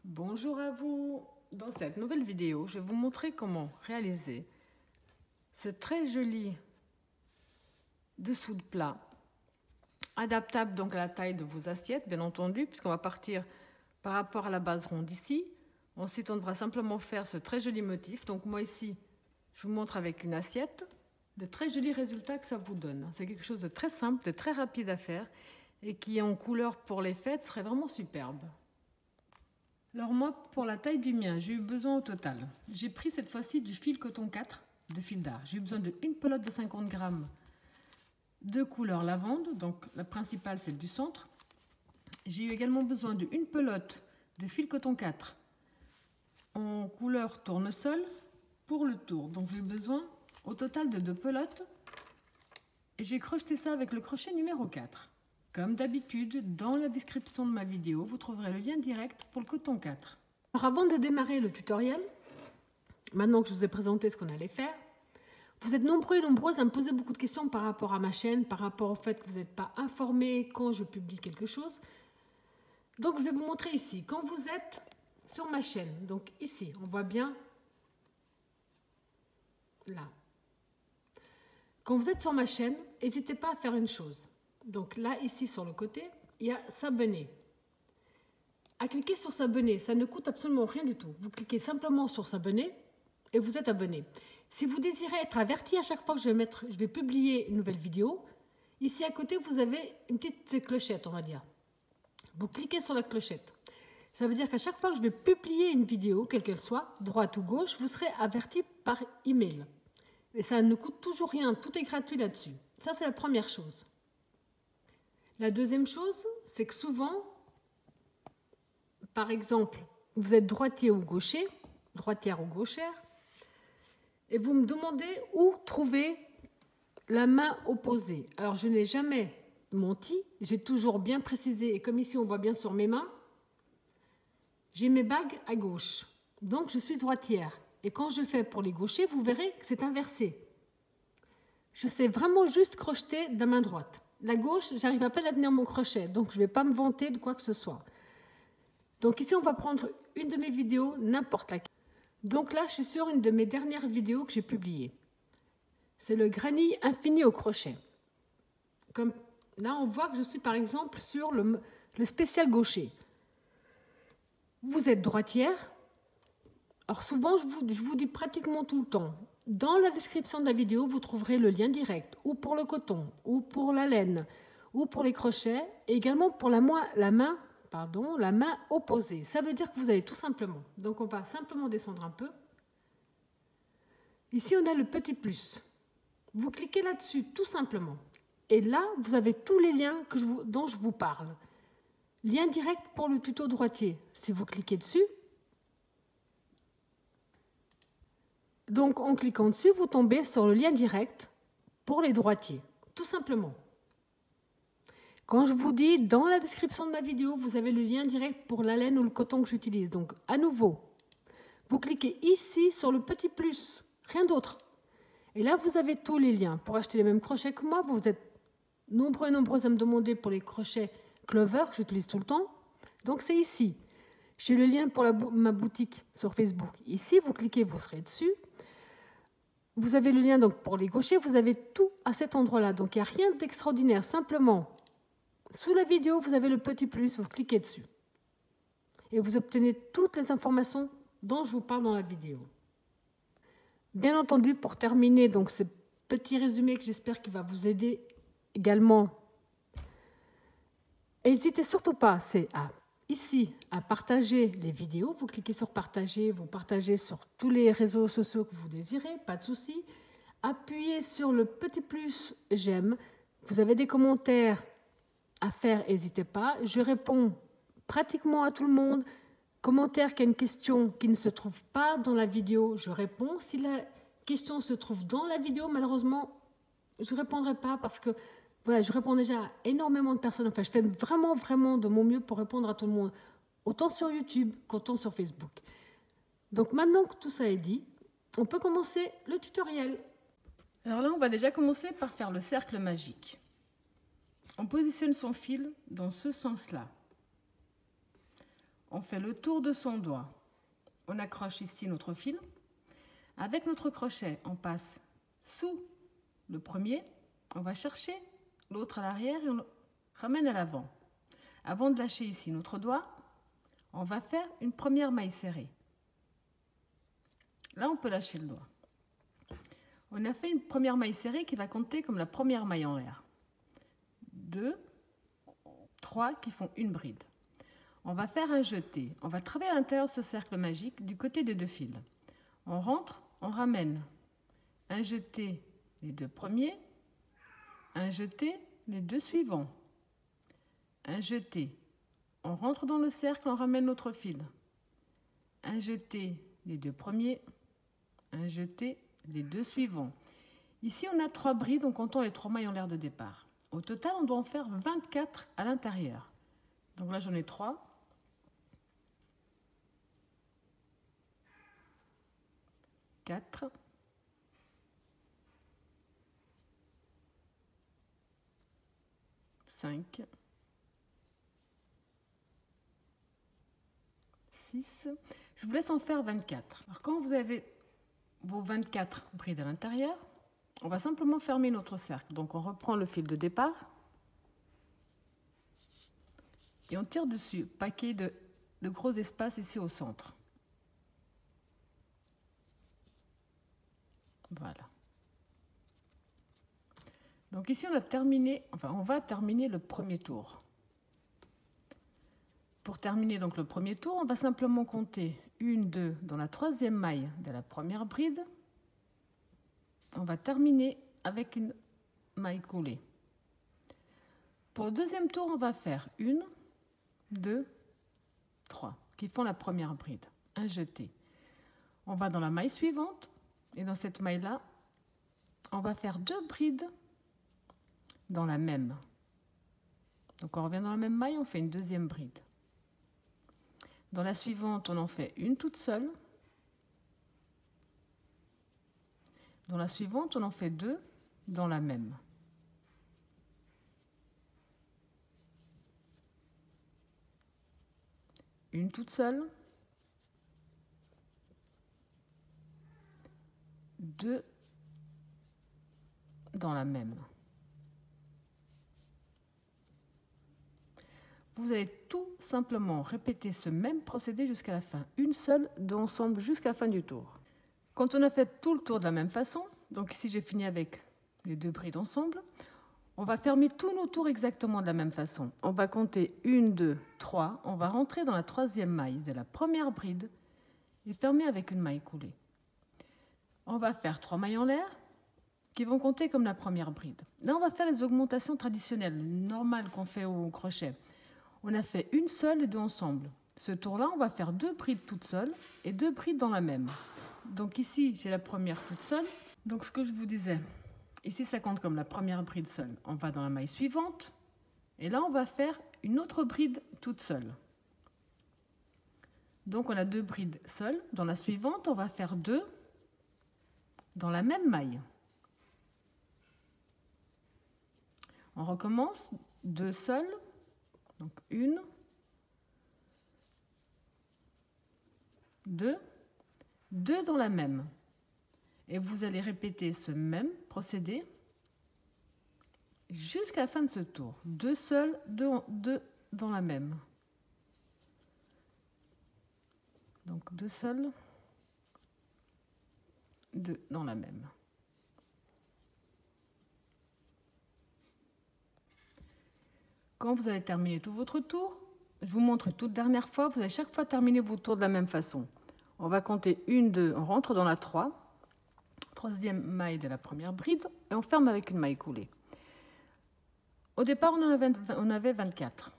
Bonjour à vous. Dans cette nouvelle vidéo, je vais vous montrer comment réaliser ce très joli dessous de plat, adaptable donc à la taille de vos assiettes, bien entendu, puisqu'on va partir par rapport à la base ronde ici. Ensuite, on devra simplement faire ce très joli motif. Donc moi ici, je vous montre avec une assiette de très jolis résultats que ça vous donne. C'est quelque chose de très simple, de très rapide à faire et qui en couleur pour les fêtes serait vraiment superbe. Alors moi, pour la taille du mien, j'ai eu besoin au total. J'ai pris cette fois-ci du fil coton 4 de fil d'art. J'ai eu besoin d'une pelote de 50 grammes de couleur lavande, donc la principale, celle du centre. J'ai eu également besoin d'une pelote de fil coton 4 en couleur tournesol pour le tour. Donc j'ai eu besoin au total de 2 pelotes et j'ai crocheté ça avec le crochet numéro 4. Comme d'habitude, dans la description de ma vidéo, vous trouverez le lien direct pour le coton 4. Alors avant de démarrer le tutoriel, maintenant que je vous ai présenté ce qu'on allait faire, vous êtes nombreux et nombreuses à me poser beaucoup de questions par rapport à ma chaîne, par rapport au fait que vous n'êtes pas informés quand je publie quelque chose. Donc je vais vous montrer ici, quand vous êtes sur ma chaîne, donc ici, on voit bien là. Quand vous êtes sur ma chaîne, n'hésitez pas à faire une chose. Donc là, ici sur le côté, il y a s'abonner. À cliquer sur s'abonner, ça ne coûte absolument rien du tout. Vous cliquez simplement sur s'abonner et vous êtes abonné. Si vous désirez être averti à chaque fois que je vais publier une nouvelle vidéo, ici à côté, vous avez une petite clochette, on va dire. Vous cliquez sur la clochette. Ça veut dire qu'à chaque fois que je vais publier une vidéo, quelle qu'elle soit, droite ou gauche, vous serez averti par email. Et ça ne coûte toujours rien, tout est gratuit là-dessus. Ça, c'est la première chose. La deuxième chose, c'est que souvent, par exemple, vous êtes droitier ou gaucher, droitière ou gauchère, et vous me demandez où trouver la main opposée. Alors, je n'ai jamais menti, j'ai toujours bien précisé, et comme ici on voit bien sur mes mains, j'ai mes bagues à gauche. Donc, je suis droitière. Et quand je fais pour les gauchers, vous verrez que c'est inversé. Je sais vraiment juste crocheter de la main droite. La gauche, j'arrive à peine à tenir mon crochet, donc je ne vais pas me vanter de quoi que ce soit. Donc ici, on va prendre une de mes vidéos, n'importe laquelle. Donc là, je suis sur une de mes dernières vidéos que j'ai publiées. C'est le granny infini au crochet. Comme là, on voit que je suis par exemple sur le spécial gaucher. Vous êtes droitière. Alors souvent, je vous dis pratiquement tout le temps, dans la description de la vidéo, vous trouverez le lien direct, ou pour le coton, ou pour la laine, ou pour les crochets, et également pour la main opposée. Ça veut dire que vous allez tout simplement, donc on va simplement descendre un peu. Ici, on a le petit plus. Vous cliquez là-dessus, tout simplement. Et là, vous avez tous les liens dont je vous parle. Lien direct pour le tuto droitier. Si vous cliquez dessus, donc en cliquant dessus, vous tombez sur le lien direct pour les droitiers, tout simplement. Quand je vous dis dans la description de ma vidéo, vous avez le lien direct pour la laine ou le coton que j'utilise. Donc à nouveau, vous cliquez ici sur le petit plus, rien d'autre. Et là, vous avez tous les liens. Pour acheter les mêmes crochets que moi, vous êtes nombreux et nombreuses à me demander pour les crochets Clover que j'utilise tout le temps. Donc c'est ici. J'ai le lien pour ma boutique sur Facebook. Ici, vous cliquez, vous serez dessus. Vous avez le lien donc pour les gauchers, vous avez tout à cet endroit-là. Donc il n'y a rien d'extraordinaire. Simplement, sous la vidéo, vous avez le petit plus, vous cliquez dessus. Et vous obtenez toutes les informations dont je vous parle dans la vidéo. Bien entendu, pour terminer donc ce petit résumé que j'espère qu'il va vous aider également, n'hésitez surtout pas, ici à partager les vidéos. Vous cliquez sur partager, vous partagez sur tous les réseaux sociaux que vous désirez, pas de souci. Appuyez sur le petit plus j'aime. Vous avez des commentaires à faire, n'hésitez pas. Je réponds pratiquement à tout le monde. Commentaire qui a une question qui ne se trouve pas dans la vidéo, je réponds. Si la question se trouve dans la vidéo, malheureusement, je ne répondrai pas parce que voilà, je réponds déjà à énormément de personnes. Enfin, je fais vraiment de mon mieux pour répondre à tout le monde, autant sur YouTube qu'autant sur Facebook. Donc maintenant que tout ça est dit, on peut commencer le tutoriel. Alors là, on va déjà commencer par faire le cercle magique. On positionne son fil dans ce sens-là. on fait le tour de son doigt. On accroche ici notre fil. Avec notre crochet, on passe sous le premier. On va chercher l'autre à l'arrière et on le ramène à l'avant. Avant de lâcher ici notre doigt, on va faire une première maille serrée. Là, on peut lâcher le doigt. On a fait une première maille serrée qui va compter comme la première maille en l'air. 2, 3 qui font une bride. On va faire un jeté. On va travailler à l'intérieur de ce cercle magique du côté des deux fils. On rentre, on ramène. Un jeté, les deux premiers. Un jeté, les deux suivants. Un jeté. On rentre dans le cercle, on ramène notre fil. Un jeté, les deux premiers. Un jeté, les deux suivants. Ici, on a 3 brides en comptant les 3 mailles en l'air de départ. Au total, on doit en faire 24 à l'intérieur. Donc là, j'en ai 3. 4. 5. 6. Je vous laisse en faire 24. Alors quand vous avez vos 24 brides à l'intérieur, on va simplement fermer notre cercle. Donc on reprend le fil de départ et on tire dessus, paquet de gros espaces ici au centre. Voilà. Donc ici on va terminer le premier tour. Pour terminer donc le premier tour, on va simplement compter 1, 2 dans la 3e maille de la première bride. On va terminer avec une maille coulée. Pour le deuxième tour, on va faire 1, 2, 3 qui font la première bride. Un jeté. On va dans la maille suivante et dans cette maille-là, on va faire 2 brides dans la même. Donc on revient dans la même maille, on fait une deuxième bride. Dans la suivante, on en fait une toute seule. Dans la suivante, on en fait 2 dans la même. Une toute seule. 2 dans la même. Vous allez tout simplement répéter ce même procédé jusqu'à la fin. Une seule d'ensemble jusqu'à la fin du tour. Quand on a fait tout le tour de la même façon, donc ici j'ai fini avec les 2 brides ensemble, on va fermer tous nos tours exactement de la même façon. On va compter 1, 2, 3, on va rentrer dans la 3e maille de la première bride et fermer avec une maille coulée. On va faire 3 mailles en l'air qui vont compter comme la première bride. Là, on va faire les augmentations traditionnelles, normales qu'on fait au crochet. On a fait une seule et 2 ensemble. Ce tour-là, on va faire 2 brides toutes seules et 2 brides dans la même. Donc ici, j'ai la première toute seule. Donc ce que je vous disais, ici ça compte comme la première bride seule. On va dans la maille suivante et là on va faire une autre bride toute seule. Donc on a 2 brides seules. Dans la suivante, on va faire 2 dans la même maille. On recommence, 2 seules, donc 1, 2, 2 dans la même. Et vous allez répéter ce même procédé jusqu'à la fin de ce tour. 2 seules, 2 dans la même. Donc 2 seules, 2 dans la même. Quand vous avez terminé tout votre tour, je vous montre une toute dernière fois, vous allez chaque fois terminer vos tours de la même façon. On va compter 1, 2, on rentre dans la 3e maille de la première bride et on ferme avec une maille coulée. Au départ, on avait 24.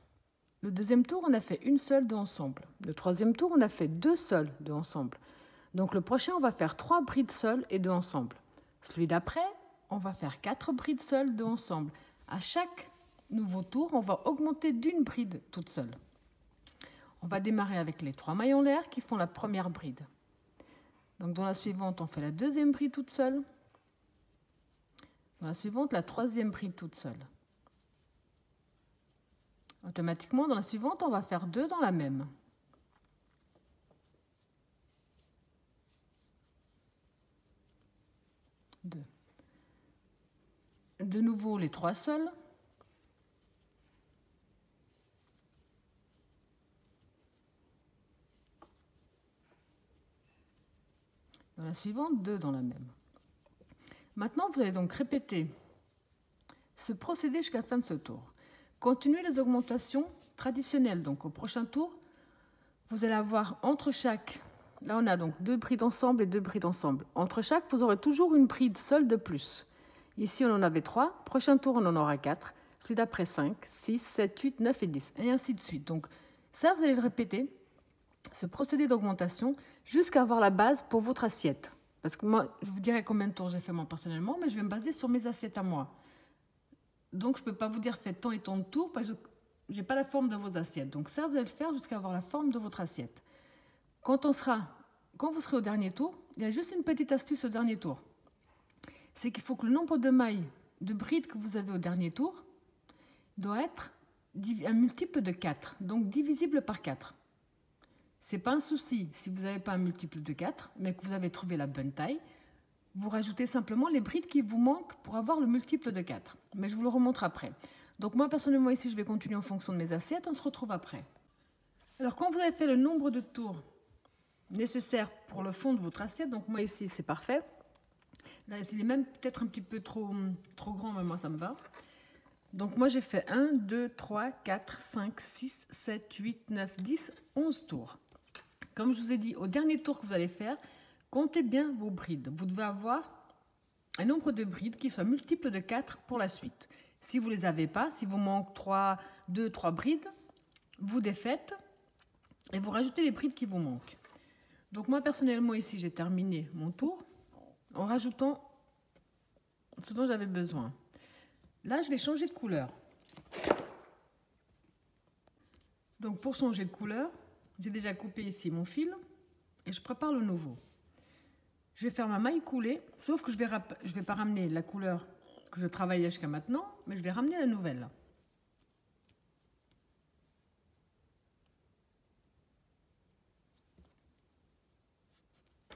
Le deuxième tour, on a fait une seule 2 ensemble. Le troisième tour, on a fait 2 seules 2 ensemble. Donc le prochain, on va faire 3 brides seules et 2 ensemble. Celui d'après, on va faire 4 brides seules 2 ensemble. À chaque nouveau tour, on va augmenter d'une bride toute seule. On va démarrer avec les 3 mailles en l'air qui font la première bride. Donc dans la suivante, on fait la deuxième bride toute seule. Dans la suivante, la 3e bride toute seule. Automatiquement, dans la suivante, on va faire 2 dans la même. 2. De nouveau les 3 seuls. Dans la suivante, 2 dans la même. Maintenant, vous allez donc répéter ce procédé jusqu'à la fin de ce tour. Continuez les augmentations traditionnelles. Donc au prochain tour, vous allez avoir entre chaque, là on a donc 2 brides ensemble et 2 brides ensemble. Entre chaque, vous aurez toujours une bride seule de plus. Ici, on en avait 3. Prochain tour, on en aura 4. Celui d'après, 5, 6, 7, 8, 9 et 10. Et ainsi de suite. Donc ça, vous allez le répéter, ce procédé d'augmentation, jusqu'à avoir la base pour votre assiette. Parce que moi, je vous dirai combien de tours j'ai fait moi personnellement, mais je vais me baser sur mes assiettes à moi. Donc, je ne peux pas vous dire faites tant et tant de tours parce que je n'ai pas la forme de vos assiettes. Donc ça, vous allez le faire jusqu'à avoir la forme de votre assiette. Quand vous serez au dernier tour, il y a juste une petite astuce au dernier tour. C'est qu'il faut que le nombre de mailles, de brides que vous avez au dernier tour doit être un multiple de 4, donc divisible par 4. Ce n'est pas un souci si vous n'avez pas un multiple de 4, mais que vous avez trouvé la bonne taille. Vous rajoutez simplement les brides qui vous manquent pour avoir le multiple de 4. Mais je vous le remontre après. Donc moi, personnellement, ici, je vais continuer en fonction de mes assiettes. On se retrouve après. Alors, quand vous avez fait le nombre de tours nécessaires pour le fond de votre assiette, donc moi, ici, c'est parfait. Là, il est même peut-être un petit peu trop grand, mais moi, ça me va. Donc moi, j'ai fait 1, 2, 3, 4, 5, 6, 7, 8, 9, 10, 11 tours. Comme je vous ai dit, au dernier tour que vous allez faire, comptez bien vos brides. Vous devez avoir un nombre de brides qui soit multiple de 4 pour la suite. Si vous ne les avez pas, si vous manque 2, 3 brides, vous défaites et vous rajoutez les brides qui vous manquent. Donc moi, personnellement, ici, j'ai terminé mon tour en rajoutant ce dont j'avais besoin. Là, je vais changer de couleur. Donc pour changer de couleur, j'ai déjà coupé ici mon fil et je prépare le nouveau. Je vais faire ma maille coulée, sauf que je vais pas ramener la couleur que je travaillais jusqu'à maintenant, mais je vais ramener la nouvelle.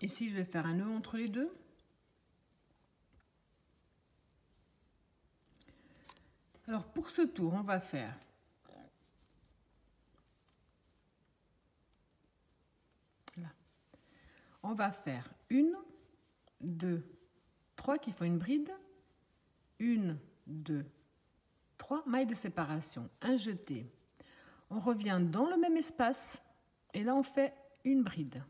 Ici, je vais faire un nœud entre les deux. Alors pour ce tour, on va faire là. On va faire 1, 2, 3 qui font une bride, 1, 2, 3 mailles de séparation, un jeté. On revient dans le même espace et là on fait une bride.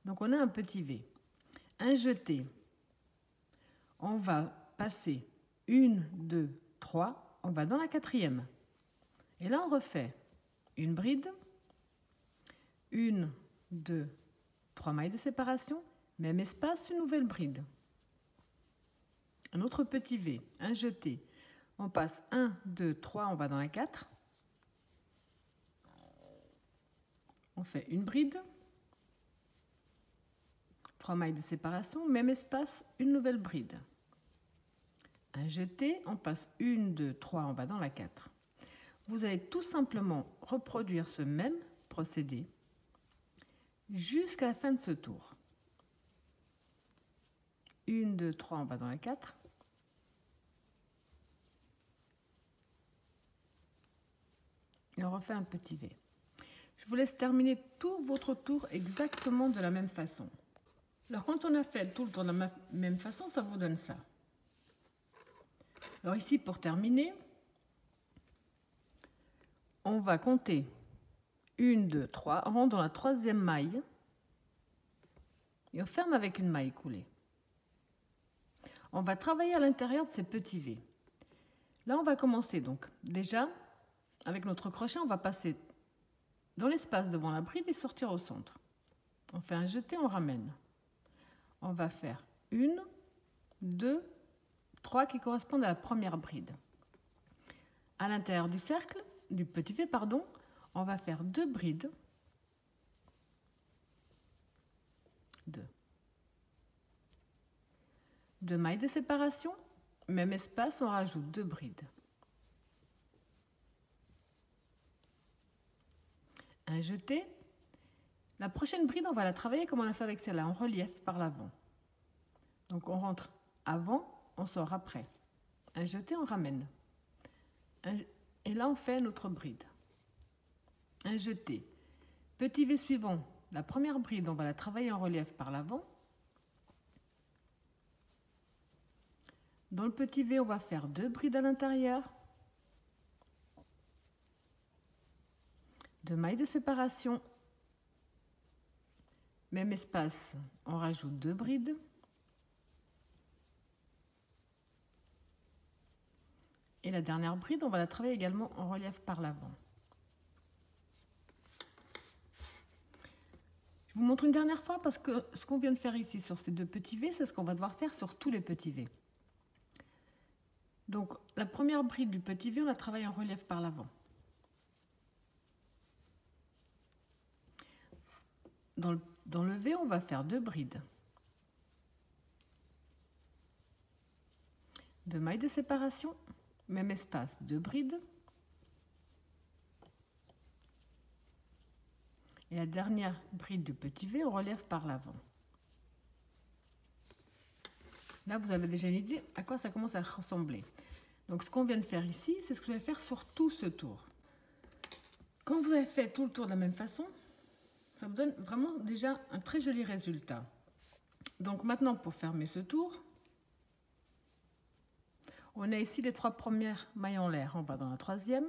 Donc on a un petit V, un jeté. On va passer 1, 2, 3, on va dans la 4e. Et là on refait une bride, 1, 2, 3 mailles de séparation, même espace, une nouvelle bride. Un autre petit V, un jeté. On passe 1, 2, 3, on va dans la 4. On fait une bride, 3 mailles de séparation, même espace, une nouvelle bride. Un jeté, on passe 1, 2, 3, on va dans la 4. Vous allez tout simplement reproduire ce même procédé jusqu'à la fin de ce tour. 1, 2, 3, on va dans la 4. Et on refait un petit V. Je vous laisse terminer tout votre tour exactement de la même façon. Alors quand on a fait tout le tour de la même façon, ça vous donne ça. Alors ici, pour terminer, on va compter 1, 2, 3, on rentre dans la 3e maille et on ferme avec une maille coulée. On va travailler à l'intérieur de ces petits V. Là, on va commencer donc. Déjà, avec notre crochet, on va passer dans l'espace devant la bride et sortir au centre. On fait un jeté, on ramène. On va faire 1, 2, 3 qui correspondent à la première bride. À l'intérieur du cercle, du petit V, pardon, on va faire 2 brides. 2. 2 mailles de séparation, même espace, on rajoute 2 brides. Un jeté. La prochaine bride, on va la travailler comme on a fait avec celle-là, en relief par l'avant. Donc on rentre avant, on sort après. Un jeté, on ramène. Et là, on fait notre bride. Un jeté. Petit V suivant. La première bride, on va la travailler en relief par l'avant. Dans le petit V, on va faire 2 brides à l'intérieur. 2 mailles de séparation. Même espace, on rajoute 2 brides. Et la dernière bride, on va la travailler également en relief par l'avant. Je vous montre une dernière fois parce que ce qu'on vient de faire ici sur ces 2 petits V, c'est ce qu'on va devoir faire sur tous les petits V. Donc la première bride du petit V, on la travaille en relief par l'avant. Dans le V, on va faire 2 brides. 2 mailles de séparation, même espace, 2 brides. Et la dernière bride du petit V, on relève par l'avant. Là, vous avez déjà une idée à quoi ça commence à ressembler. Donc, ce qu'on vient de faire ici, c'est ce que vous allez faire sur tout ce tour. Quand vous avez fait tout le tour de la même façon, ça vous donne vraiment déjà un très joli résultat. Donc maintenant, pour fermer ce tour, on a ici les 3 premières mailles en l'air en bas dans la 3e.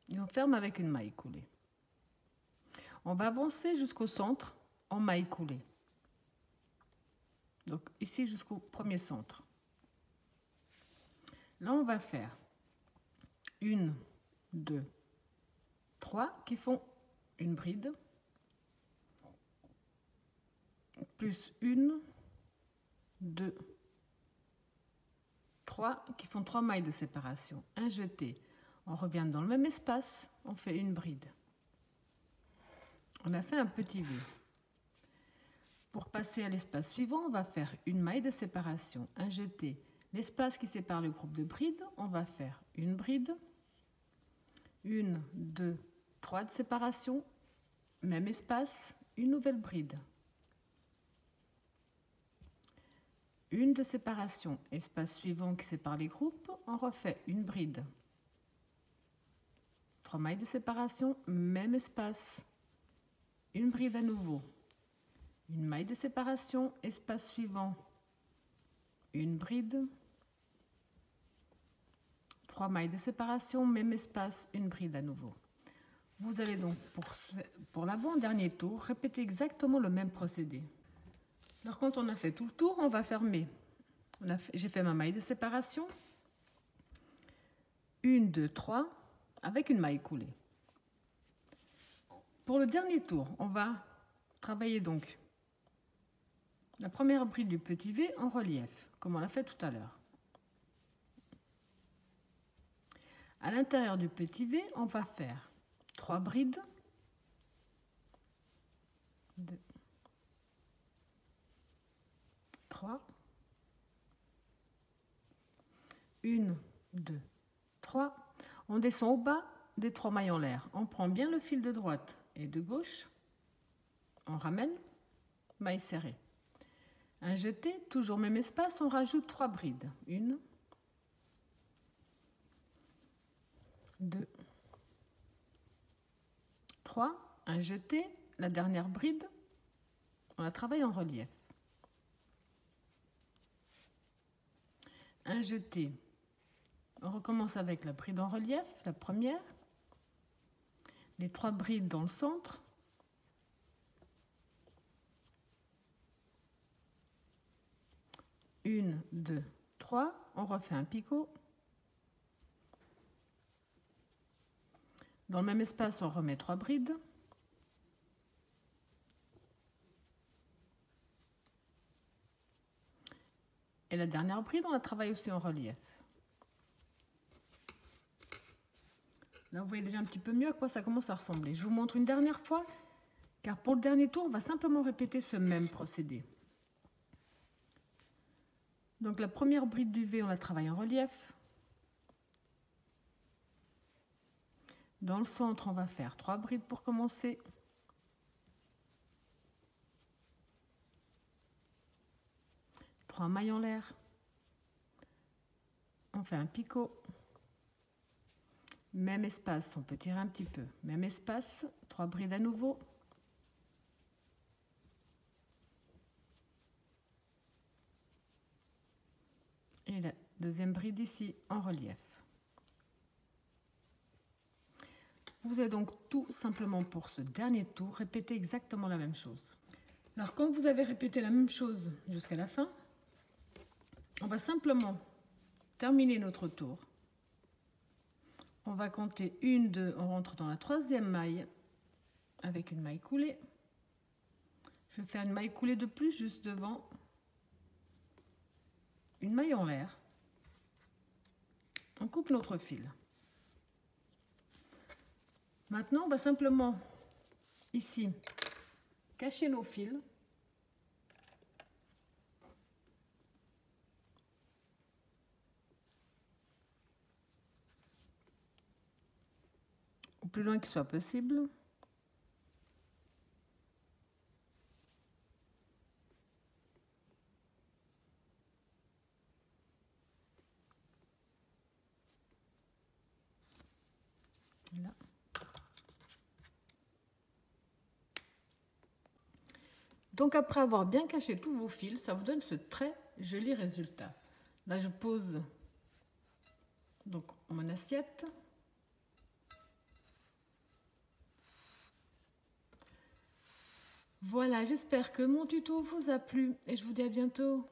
Et on ferme avec une maille coulée. On va avancer jusqu'au centre en maille coulée. Donc ici jusqu'au premier centre. Là, on va faire 1, 2, 3 qui font une bride, plus 1, 2, 3 qui font 3 mailles de séparation. Un jeté, on revient dans le même espace, on fait une bride. On a fait un petit V. Pour passer à l'espace suivant, on va faire une maille de séparation, un jeté. L'espace qui sépare le groupe de brides, on va faire une bride, 1, 2, 3 de séparation, même espace, une nouvelle bride. Une de séparation, espace suivant qui sépare les groupes, on refait une bride. 3 mailles de séparation, même espace, une bride à nouveau. Une maille de séparation, espace suivant, une bride. 3 mailles de séparation, même espace, une bride à nouveau. Vous allez donc, pour l'avant-dernier tour, répéter exactement le même procédé. Alors, quand on a fait tout le tour, on va fermer. J'ai fait ma maille de séparation. 1, 2, 3, avec une maille coulée. Pour le dernier tour, on va travailler donc la première bride du petit V en relief, comme on l'a fait tout à l'heure. À l'intérieur du petit V, on va faire 3 brides. 2, 3. 1, 2, 3. On descend au bas des 3 mailles en l'air. On prend bien le fil de droite et de gauche. On ramène, maille serrée. Un jeté, toujours même espace, on rajoute 3 brides. 1, 2, 3. Un jeté, la dernière bride, on la travaille en relief. Un jeté, on recommence avec la bride en relief, la première. Les 3 brides dans le centre. Une, 2, 3, on refait un picot. Dans le même espace, on remet 3 brides. Et la dernière bride, on la travaille aussi en relief. Là, vous voyez déjà un petit peu mieux à quoi ça commence à ressembler. Je vous montre une dernière fois, car pour le dernier tour, on va simplement répéter ce même procédé. Donc la première bride du V, on la travaille en relief. Dans le centre, on va faire 3 brides pour commencer. Trois mailles en l'air. On fait un picot. Même espace, on peut tirer un petit peu. Même espace, 3 brides à nouveau. Et la deuxième bride ici en relief. Vous allez donc tout simplement pour ce dernier tour répéter exactement la même chose. Alors quand vous avez répété la même chose jusqu'à la fin, on va simplement terminer notre tour. On va compter 1, 2, on rentre dans la troisième maille avec une maille coulée. Je vais faire une maille coulée de plus juste devant. Une maille en l'air. On coupe notre fil. Maintenant, on va simplement, ici, cacher nos fils. Au plus loin qu'il soit possible. Là. Donc après avoir bien caché tous vos fils, ça vous donne ce très joli résultat. Là, je pose donc mon assiette. Voilà, j'espère que mon tuto vous a plu et je vous dis à bientôt.